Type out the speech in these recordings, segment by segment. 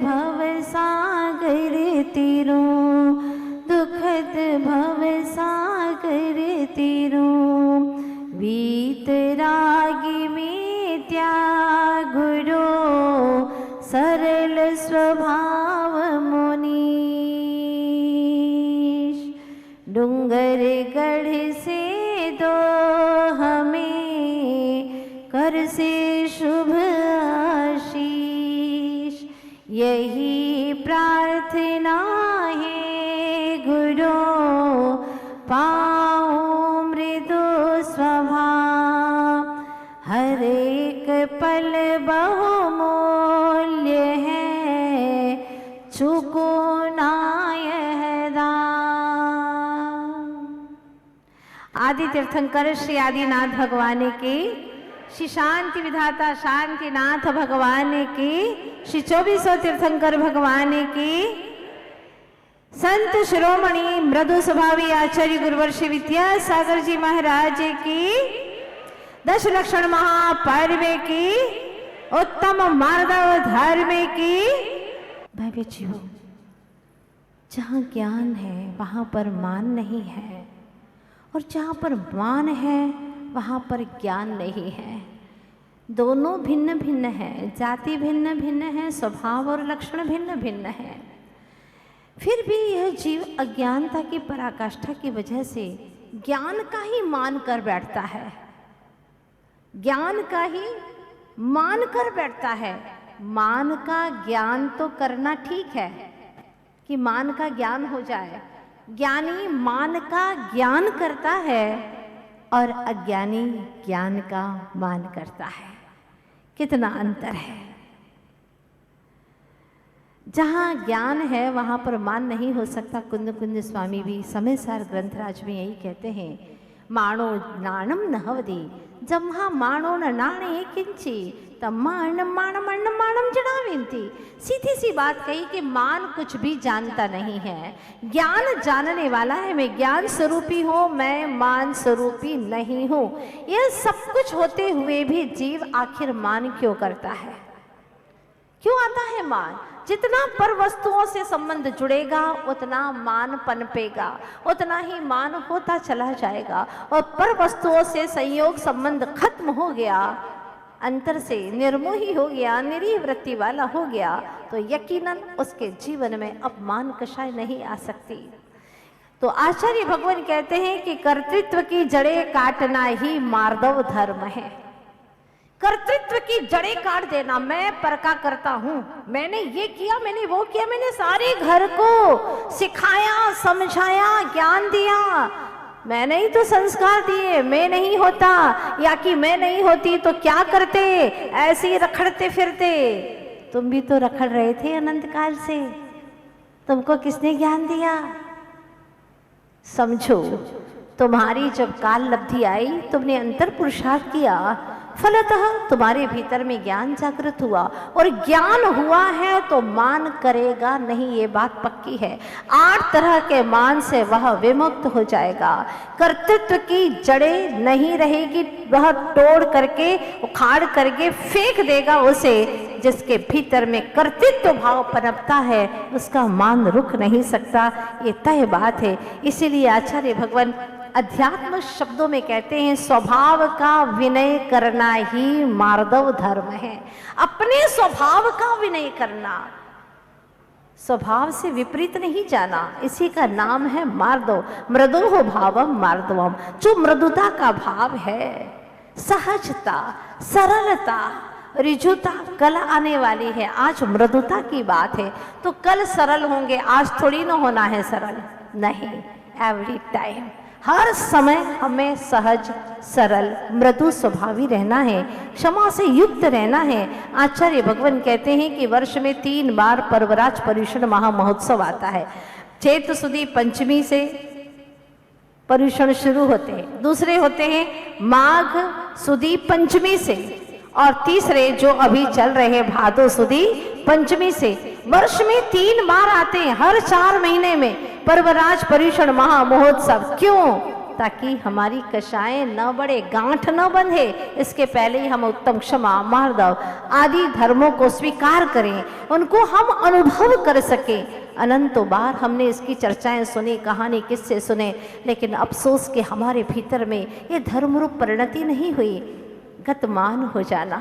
भव सागर तीरों, दुखद भव सागर तीरों, वीतरागी में त्यागुरो, सरल स्वभाव मुनीश। डूंगर गढ़ से दो हमें, कर से शुभ आशीष, यही प्रार्थना है गुरु, पाओ मृदु स्वभाव। हर एक पल बहुमूल्य है, चुको ना यह दाम। आदि तीर्थंकर श्री आदिनाथ भगवान की, श्री शांति विधाता शांतिनाथ भगवान की, श्री 2400 तीर्थंकर भगवान की, संत शिरोमणि मृदु स्वभावी आचार्य गुरुवर्षि विद्यासागर जी महाराज की, 10 लक्षण महापर्व की, उत्तम मार्दव धर्म की। भाई बच्चियों, जहाँ ज्ञान है वहाँ पर मान नहीं है, और जहाँ पर मान है वहाँ पर ज्ञान नहीं है। दोनों भिन्न भिन्न है, जाति भिन्न भिन्न है, स्वभाव और लक्षण भिन्न भिन्न है। फिर भी यह जीव अज्ञानता की पराकाष्ठा की वजह से ज्ञान का ही मान कर बैठता है, ज्ञान का ही मान कर बैठता है। मान का ज्ञान तो करना ठीक है कि मान का ज्ञान हो जाए, ज्ञानी मान का ज्ञान करता है और अज्ञानी ज्ञान का मान करता है। कितना अंतर है। जहाँ ज्ञान है वहाँ पर मान नहीं हो सकता। कुंद कुंद स्वामी भी समय सार ग्रंथराज में यही कहते हैं, माणो नाणम नहवदी, जम्हा माणो न नाणे किंची तम्माणम माणम माणम जड़ाविंती। सीधी सी बात कही कि मान कुछ भी जानता नहीं है, ज्ञान जानने वाला है। मैं ज्ञान स्वरूपी हूँ, मैं मान स्वरूपी नहीं हूँ। यह सब कुछ होते हुए भी जीव आखिर मान क्यों करता है, क्यों आता है मान? जितना पर वस्तुओं से संबंध जुड़ेगा उतना मान पनपेगा, उतना ही मान होता चला जाएगा। और पर वस्तुओं से संयोग संबंध खत्म हो गया, अंतर से निर्मोही हो गया, निरीह वृत्ति वाला हो गया, तो यकीनन उसके जीवन में अब मान कषाय नहीं आ सकती। तो आचार्य भगवान कहते हैं कि कर्तृत्व की जड़ें काटना ही मार्दव धर्म है। कर्तृत्व की जड़ें काट देना, मैं पर का करता हूं, मैंने ये किया, मैंने वो किया, मैंने सारे घर को सिखाया, समझाया, ज्ञान दिया, मैंने ही तो संस्कार दिए। मैं नहीं होता या कि मैं नहीं होती तो क्या करते, ऐसे ही रखड़ते फिरते। तुम भी तो रखड़ रहे थे अनंत काल से, तुमको किसने ज्ञान दिया? समझो, तुम्हारी जब काल लब्धि आई, तुमने अंतर पुरुषार्थ किया, फलतः तुम्हारे भीतर में ज्ञान जागृत हुआ, और ज्ञान हुआ है तो मान करेगा नहीं, ये बात पक्की है। 8 तरह के मान से वह विमुक्त हो जाएगा। कर्तृत्व की जड़ें नहीं रहेगी, वह तोड़ करके उखाड़ करके फेंक देगा उसे। जिसके भीतर में कर्तृत्व भाव पनपता है उसका मान रुक नहीं सकता, ये तय बात है। इसीलिए आचार्य भगवान अध्यात्म शब्दों में कहते हैं, स्वभाव का विनय करना ही मार्दव धर्म है। अपने स्वभाव का विनय करना, स्वभाव से विपरीत नहीं जाना, इसी का नाम है मार्दव। मृदुः भावम मार्दवम, जो मृदुता का भाव है, सहजता, सरलता, ऋजुता कल आने वाली है। आज मृदुता की बात है तो कल सरल होंगे, आज थोड़ी ना होना है सरल, नहीं, एवरी टाइम, हर समय हमें सहज, सरल, मृदु स्वभावी रहना है, क्षमा से युक्त रहना है। आचार्य भगवान कहते हैं कि वर्ष में 3 बार पर्वराज पर्युषण महामहोत्सव आता है। चैत्र सुदी पंचमी से पर्युषण शुरू होते हैं, दूसरे होते हैं माघ सुदी पंचमी से, और तीसरे जो अभी चल रहे भादो सुदी पंचमी से। वर्ष में 3 बार आते हैं, हर 4 महीने में पर्वराज पर्युषण महामहोत्सव। क्यों? ताकि हमारी कषाएं न बढ़े, गांठ न बंधे, इसके पहले ही हम उत्तम, क्षमा, मार्दव आदि धर्मों को स्वीकार करें, उनको हम अनुभव कर सकें। अनंतों बार हमने इसकी चर्चाएं सुनी, कहानी किस्से सुने, लेकिन अफसोस कि हमारे भीतर में ये धर्मरूप परिणति नहीं हुई। गतमान हो जाना,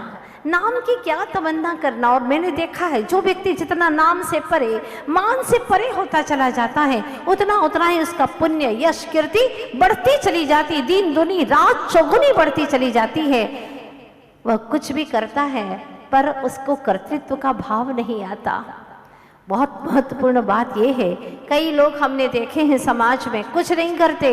नाम की क्या तमन्ना करना। और मैंने देखा है जो व्यक्ति जितना नाम से परे, मान से परे होता चला जाता है, उतना उतना ही उसका पुण्य, यश, कीर्ति बढ़ती चली जाती, दिन दुनी रात चौगुनी बढ़ती चली जाती है। वह कुछ भी करता है पर उसको कर्तृत्व का भाव नहीं आता। बहुत महत्वपूर्ण बात यह है, कई लोग हमने देखे हैं समाज में कुछ नहीं करते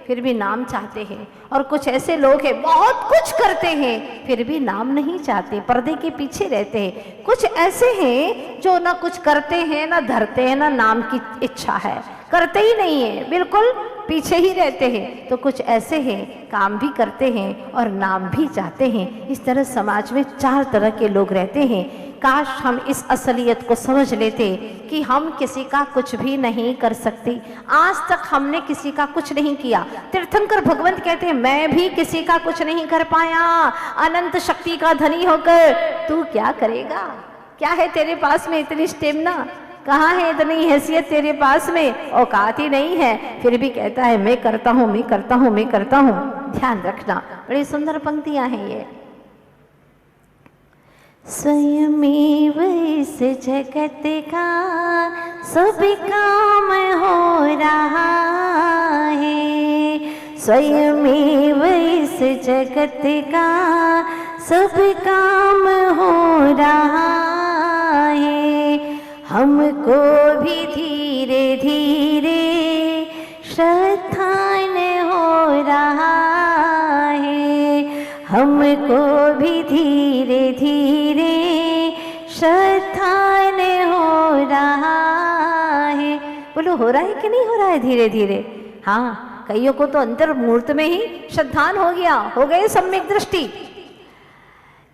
फिर भी नाम चाहते हैं, और कुछ ऐसे लोग हैं बहुत कुछ करते हैं फिर भी नाम नहीं चाहते, पर्दे के पीछे रहते हैं। कुछ ऐसे हैं जो ना कुछ करते हैं, ना धरते हैं, ना नाम की इच्छा है, करते ही नहीं है, बिल्कुल पीछे ही रहते हैं। तो कुछ ऐसे हैं काम भी करते हैं और नाम भी चाहते हैं। इस तरह समाज में चार तरह के लोग रहते हैं। काश हम इस असलियत को समझ लेते कि हम किसी का कुछ भी नहीं कर सकते। आज तक हमने किसी का कुछ नहीं किया। तीर्थंकर भगवंत कहते हैं मैं भी किसी का कुछ नहीं कर पाया, अनंत शक्ति का धनी होकर तू क्या करेगा? क्या है तेरे पास में इतनी स्टेमिना? कहाँ है इतनी हैसियत तेरे पास में? औकात ही नहीं है, फिर भी कहता है मैं करता हूँ, मैं करता हूँ, मैं करता हूँ। ध्यान रखना, बड़ी सुंदर पंक्तियां हैं ये। स्वयमेव इस जगत का सब काम हो रहा है, स्वयमेव इस जगत का सब काम हो रहा है। हमको भी धीरे धीरे श्रद्धान हो रहा है, हमको भी धीरे धीरे श्रद्धान हो रहा है। बोलो हो रहा है कि नहीं हो रहा है धीरे धीरे? हाँ, कईयों को तो अंतर मुहूर्त में ही श्रद्धान हो गया, हो गए सम्यक दृष्टि।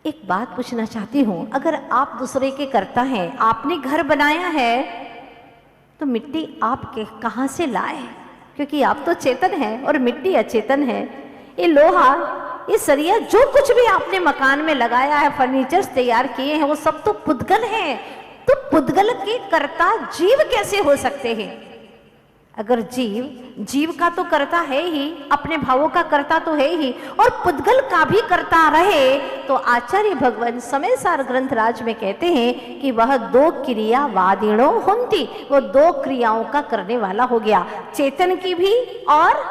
एक बात पूछना चाहती हूँ, अगर आप दूसरे के करता है, आपने घर बनाया है तो मिट्टी आप के कहाँ से लाए? क्योंकि आप तो चेतन है और मिट्टी अचेतन है। ये लोहा, ये सरिया, जो कुछ भी आपने मकान में लगाया है, फर्नीचर्स तैयार किए हैं, वो सब तो पुद्गल हैं। तो पुद्गल के कर्ता जीव कैसे हो सकते हैं? अगर जीव का तो करता है ही, अपने भावों का करता तो है ही, और पुद्गल का भी करता रहे, तो आचार्य भगवान समय सार ग्रंथ राज में कहते हैं कि वह दो क्रियावादिणो होंती, वो दो क्रियाओं का करने वाला हो गया, चेतन की भी और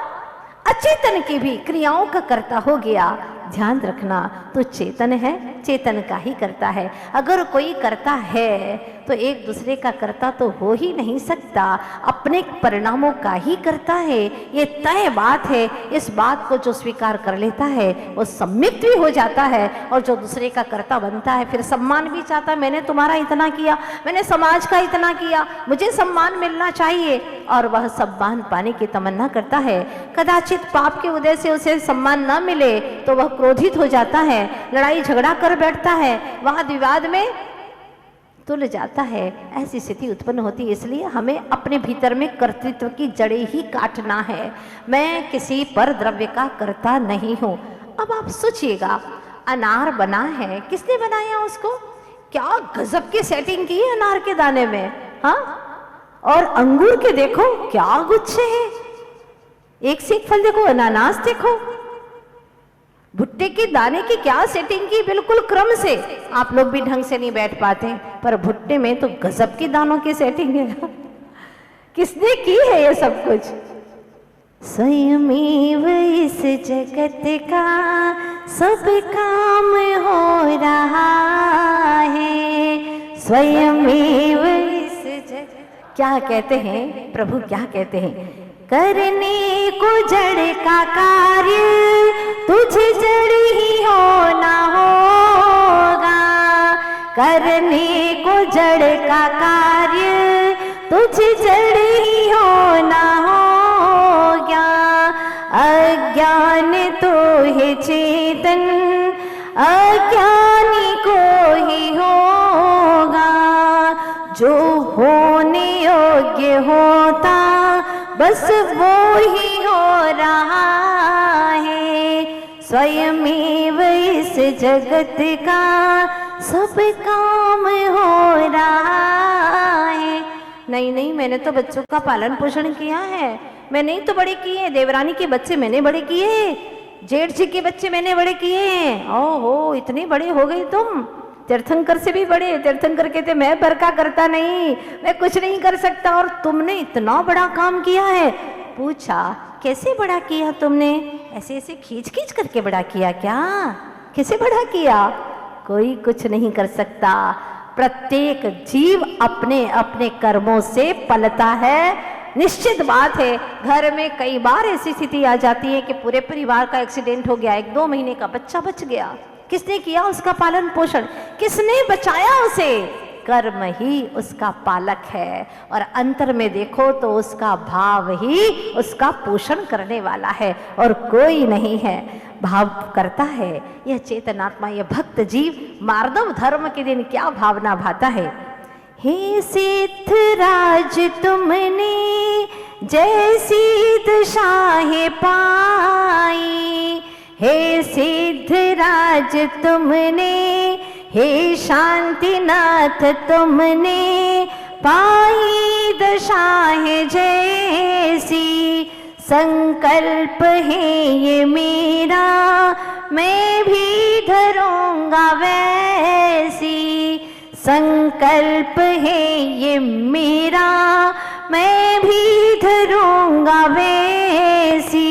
अचेतन की भी क्रियाओं का करता हो गया। ध्यान रखना, तो चेतन है, चेतन का ही करता है। अगर कोई करता है तो एक दूसरे का करता तो हो ही नहीं सकता, अपने परिणामों का ही करता है। ये तय बात है। इस बात को जो स्वीकार कर लेता है वो सम्मित भी हो जाता है, और जो दूसरे का करता बनता है फिर सम्मान भी चाहता है। मैंने तुम्हारा इतना किया, मैंने समाज का इतना किया, मुझे सम्मान मिलना चाहिए, और वह सम्मान पाने की तमन्ना करता है। कदाचित पाप के उदय से उसे सम्मान न मिले तो वह क्रोधित हो जाता है, लड़ाई झगड़ा कर बैठता है, वाद विवाद में तुल जाता है। ऐसी स्थिति उत्पन्न होती है। इसलिए हमें अपने भीतर में कर्तृत्व की जड़ें ही काटना है। मैं किसी पर द्रव्य का कर्ता नहीं हूं। अब आप सोचिएगा, अनार बना है, किसने बनाया उसको? क्या गजब की सेटिंग की है अनार के दाने में, हाँ? और अंगूर के देखो क्या गुच्छे हैं, एक से एक फल देखो, अनानास देखो, भुट्टे के दाने की क्या सेटिंग की, बिल्कुल क्रम से। आप लोग भी ढंग से नहीं बैठ पाते, पर भुट्टे में तो गजब की दानों की सेटिंग है। किसने की है ये सब कुछ? स्वयमेव इस जगत का सब काम हो रहा है, स्वयमेव इस जगत। क्या कहते हैं प्रभु, क्या कहते हैं? करने को जड़ का कार्य तुझ जड़ ही होना होगा, करने को जड़ का कार्य तुझ जड़ ही होना होगा। अज्ञान तो है चेतन, अज्ञानी को ही होगा, जो होने योग्य होता बस वो ही हो रहा स्वयमेव इस जगत का सब काम हो रहा है। नहीं नहीं, मैंने तो बच्चों का पालन पोषण किया है, मैंने ही तो बड़े किए, देवरानी के बच्चे मैंने बड़े किए, जेठ जी के बच्चे मैंने बड़े किए। ओहो, इतने बड़े हो गई तुम, तीर्थंकर से भी बड़े। तीर्थंकर कहते मैं बरका करता नहीं, मैं कुछ नहीं कर सकता, और तुमने इतना बड़ा काम किया है। पूछा कैसे बड़ा किया तुमने? ऐसे ऐसे खींच खींच करके बड़ा किया क्या? कैसे बड़ा किया? कोई कुछ नहीं कर सकता, प्रत्येक जीव अपने अपने कर्मों से पलता है। निश्चित बात है, घर में कई बार ऐसी स्थिति आ जाती है कि पूरे परिवार का एक्सीडेंट हो गया, 1-2 महीने का बच्चा बच गया, किसने किया उसका पालन पोषण? किसने बचाया उसे? कर्म ही उसका पालक है, और अंतर में देखो तो उसका भाव ही उसका पोषण करने वाला है, और कोई नहीं है। भाव करता है यह चेतनात्मा, यह भक्त जीव। मार्दव धर्म के दिन क्या भावना भाता है। हे सिद्धराज तुमने जैसी दशाएं पाई, हे सिद्धराज तुमने, हे शांतिनाथ तुमने पाई दशाएं जैसी। संकल्प है ये मेरा, मैं भी धरूंगा वैसी। संकल्प है ये मेरा, मैं भी धरूंगा वैसी।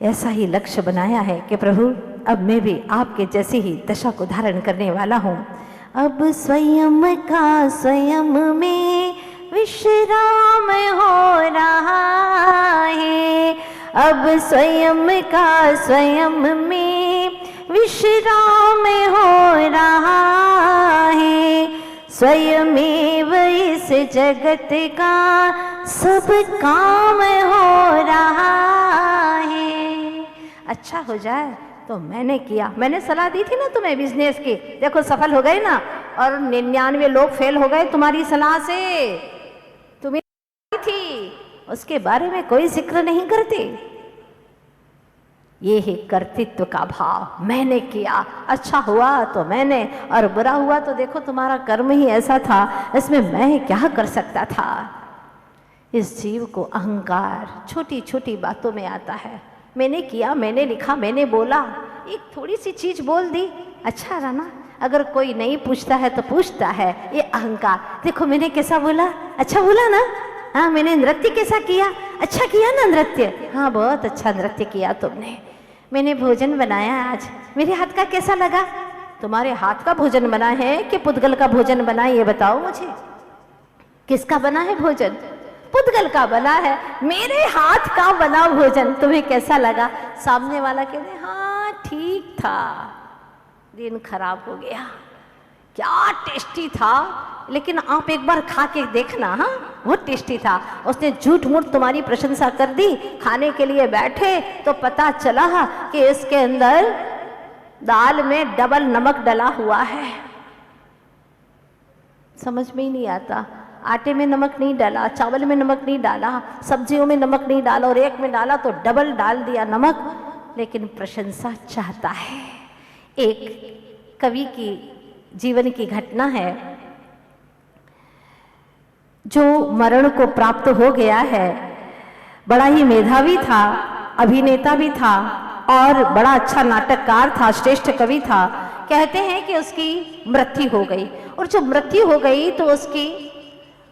ऐसा ही लक्ष्य बनाया है कि प्रभु अब मैं भी आपके जैसी ही दशा को धारण करने वाला हूँ। अब स्वयं का स्वयं में विश्राम हो रहा है, अब स्वयं का स्वयं में विश्राम हो रहा है। स्वयमेव इस जगत का सब काम हो रहा है। अच्छा हो जाए तो मैंने किया, मैंने सलाह दी थी ना तुम्हें बिजनेस की, देखो सफल हो गए ना, और 99 लोग फेल हो गए तुम्हारी सलाह से। तुम्हें थी उसके बारे में कोई जिक्र नहीं करते। ये ही कर्तृत्व का भाव, मैंने किया, अच्छा हुआ तो मैंने, और बुरा हुआ तो देखो तुम्हारा कर्म ही ऐसा था, इसमें मैं क्या कर सकता था। इस जीव को अहंकार छोटी छोटी बातों में आता है। मैंने किया, मैंने लिखा, मैंने बोला, एक थोड़ी सी चीज बोल दी, अच्छा रहा ना। अगर कोई नहीं पूछता है तो पूछता है, ये अहंकार। देखो मैंने कैसा बोला, अच्छा बोला ना, हाँ मैंने नृत्य कैसा किया, अच्छा किया ना नृत्य, हाँ बहुत अच्छा नृत्य किया तुमने। मैंने भोजन बनाया आज, मेरे हाथ का कैसा लगा? तुम्हारे हाथ का भोजन बना है कि पुद्गल का भोजन बना है, ये बताओ मुझे। किसका बना है भोजन? पुद्गल का बना है। मेरे हाथ का बना भोजन तुम्हें कैसा लगा? सामने वाला कहते हाँ ठीक था, दिन खराब हो गया, क्या टेस्टी था, लेकिन आप एक बार खा के देखना, हाँ बहुत टेस्टी था। उसने झूठ मूठ तुम्हारी प्रशंसा कर दी। खाने के लिए बैठे तो पता चला कि इसके अंदर दाल में डबल नमक डला हुआ है। समझ में ही नहीं आता, आटे में नमक नहीं डाला, चावल में नमक नहीं डाला, सब्जियों में नमक नहीं डाला, और एक में डाला तो डबल डाल दिया नमक, लेकिन प्रशंसा चाहता है। एक कवि की जीवन की घटना है, जो मरण को प्राप्त हो गया है। बड़ा ही मेधावी था, अभिनेता भी था, और बड़ा अच्छा नाटककार था, श्रेष्ठ कवि था। कहते हैं कि उसकी मृत्यु हो गई, और जब मृत्यु हो गई तो उसकी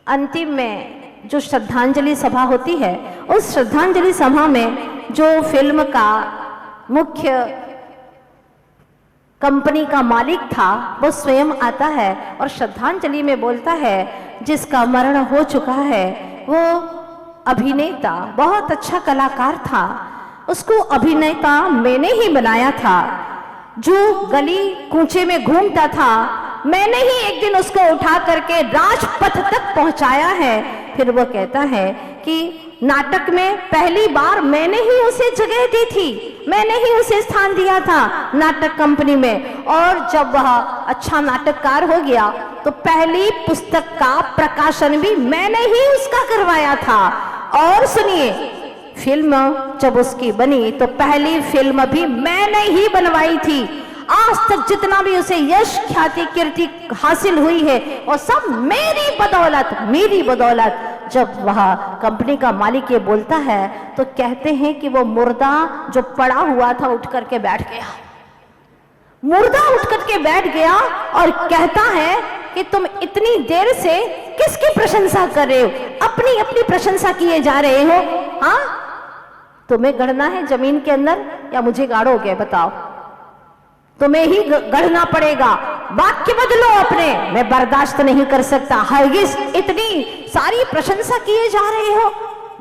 अंतिम में जो श्रद्धांजलि सभा होती है, उस श्रद्धांजलि सभा में जो फिल्म का मुख्य कंपनी का मालिक था वो स्वयं आता है और श्रद्धांजलि में बोलता है, जिसका मरण हो चुका है वो अभिनेता बहुत अच्छा कलाकार था, उसको अभिनेता मैंने ही बनाया था। जो गली कूचे में घूमता था मैंने ही एक दिन उसको उठा करके राजपथ तक पहुंचाया है। फिर वो कहता है कि नाटक में पहली बार मैंने ही उसे जगह दी थी, मैंने ही उसे स्थान दिया था नाटक कंपनी में, और जब वह अच्छा नाटककार हो गया तो पहली पुस्तक का प्रकाशन भी मैंने ही उसका करवाया था। और सुनिए, फिल्म जब उसकी बनी तो पहली फिल्म भी मैंने ही बनवाई थी। आज तक जितना भी उसे यश ख्याति कीर्ति हासिल हुई है वो सब मेरी बदौलत। जब वह कंपनी का मालिक ये बोलता है तो कहते हैं कि वो मुर्दा जो पड़ा हुआ था उठ करके बैठ गया। मुर्दा उठ करके बैठ गया और कहता है कि तुम इतनी देर से किसकी प्रशंसा कर रहे हो? अपनी अपनी प्रशंसा किए जा रहे हो। हाँ, तुम्हें गढ़ना है जमीन के अंदर या मुझे गाड़ोगे? बताओ, तुम्हें ही गढ़ना पड़ेगा। वाक्य बदलो अपने, मैं बर्दाश्त नहीं कर सकता। हरगिज इतनी सारी प्रशंसा किए जा रहे हो।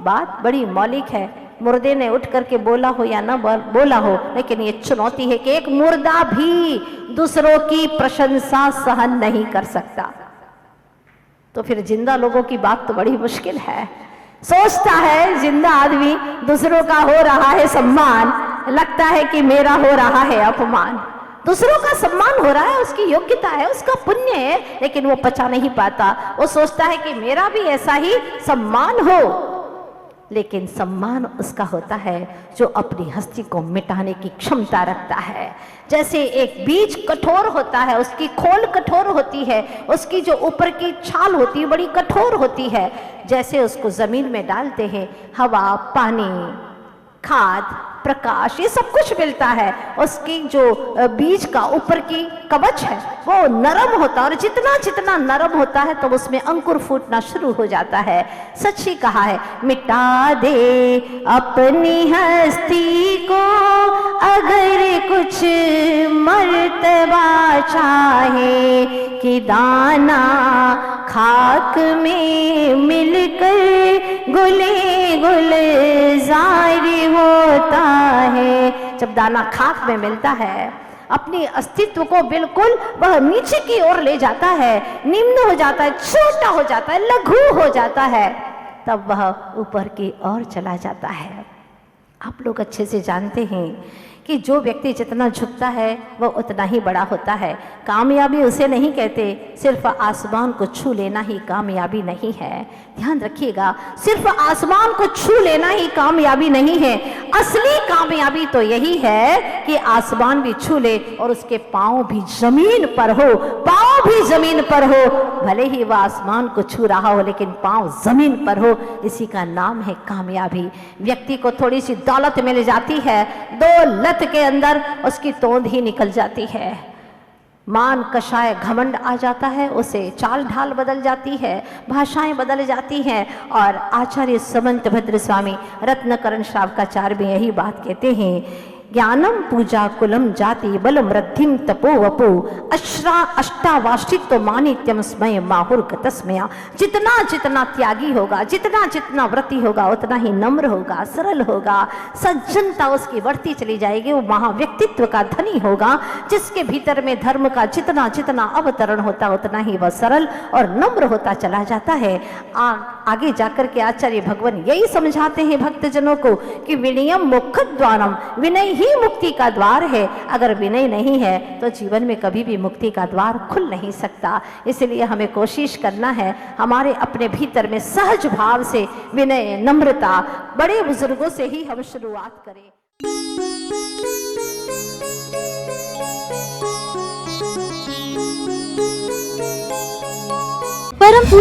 बात बड़ी मौलिक है, मुर्दे ने उठ करके बोला हो या ना बोला हो, लेकिन ये चुनौती है कि एक मुर्दा भी दूसरों की प्रशंसा सहन नहीं कर सकता। तो फिर जिंदा लोगों की बात तो बड़ी मुश्किल है। सोचता है जिंदा आदमी दूसरों का हो रहा है सम्मान, लगता है कि मेरा हो रहा है अपमान। दूसरों का सम्मान हो रहा है, उसकी योग्यता है, उसका पुण्य है, लेकिन वो पचा नहीं पाता। वो सोचता है कि मेरा भी ऐसा ही सम्मान हो। लेकिन सम्मान उसका होता है जो अपनी हस्ती को मिटाने की क्षमता रखता है। जैसे एक बीज कठोर होता है, उसकी खोल कठोर होती है, उसकी जो ऊपर की छाल होती है बड़ी कठोर होती है। जैसे उसको जमीन में डालते हैं, हवा, पानी, खाद, प्रकाश, ये सब कुछ मिलता है। उसकी जो बीज का ऊपर की कवच है वो नरम होता है, और जितना जितना नरम होता है तो उसमें अंकुर फूटना शुरू हो जाता है। सच ही कहा है, मिटा दे अपनी हस्ती को अगर कुछ मर्तबा चाहे, कि दाना खाक में मिलकर गुले गुलजार होता है। जब दाना खाक में मिलता है अपने अस्तित्व को बिल्कुल वह नीचे की ओर ले जाता है, निम्न हो जाता है, छोटा हो जाता है, लघु हो जाता है, तब वह ऊपर की ओर चला जाता है। आप लोग अच्छे से जानते हैं कि जो व्यक्ति जितना झुकता है वह उतना ही बड़ा होता है। कामयाबी उसे नहीं कहते, सिर्फ आसमान को छू लेना ही कामयाबी नहीं है। ध्यान रखिएगा, सिर्फ आसमान को छू लेना ही कामयाबी नहीं है। असली कामयाबी तो यही है कि आसमान भी छू ले और उसके पांव भी जमीन पर हो, पांव भी जमीन पर हो। भले ही वह आसमान को छू रहा हो लेकिन पांव जमीन पर हो, इसी का नाम है कामयाबी। व्यक्ति को थोड़ी सी दौलत मिल जाती है, दौलत के अंदर उसकी तोंद ही निकल जाती है, मान कषाय घमंड आ जाता है, उसे चाल ढाल बदल जाती है, भाषाएं बदल जाती हैं। और आचार्य समंत भद्र स्वामी रत्नकरण श्रावकाचार्य भी यही बात कहते हैं, ज्ञानम पूजा कुलम जाति बलम रद्धिम तपो वपो अष्टावाष्टित्व मानित्यम स्मय माहुर तस्मया। जितना जितना त्यागी होगा, जितना जितना व्रती होगा, उतना ही नम्र होगा, सरल होगा, सज्जनता उसकी बढ़ती चली जाएगी। वो महाव्यक्तित्व का धनी होगा, जिसके भीतर में धर्म का जितना जितना अवतरण होता उतना ही वह सरल और नम्र होता चला जाता है। आगे जाकर के आचार्य भगवान यही समझाते हैं भक्तजनों को कि विनयम मोक्षद्वारम, विनय ही मुक्ति का द्वार है। अगर विनय नहीं है तो जीवन में कभी भी मुक्ति का द्वार खुल नहीं सकता। इसलिए हमें कोशिश करना है हमारे अपने भीतर में सहज भाव से विनय, नम्रता, बड़े बुजुर्गों से ही हम शुरुआत करें। परम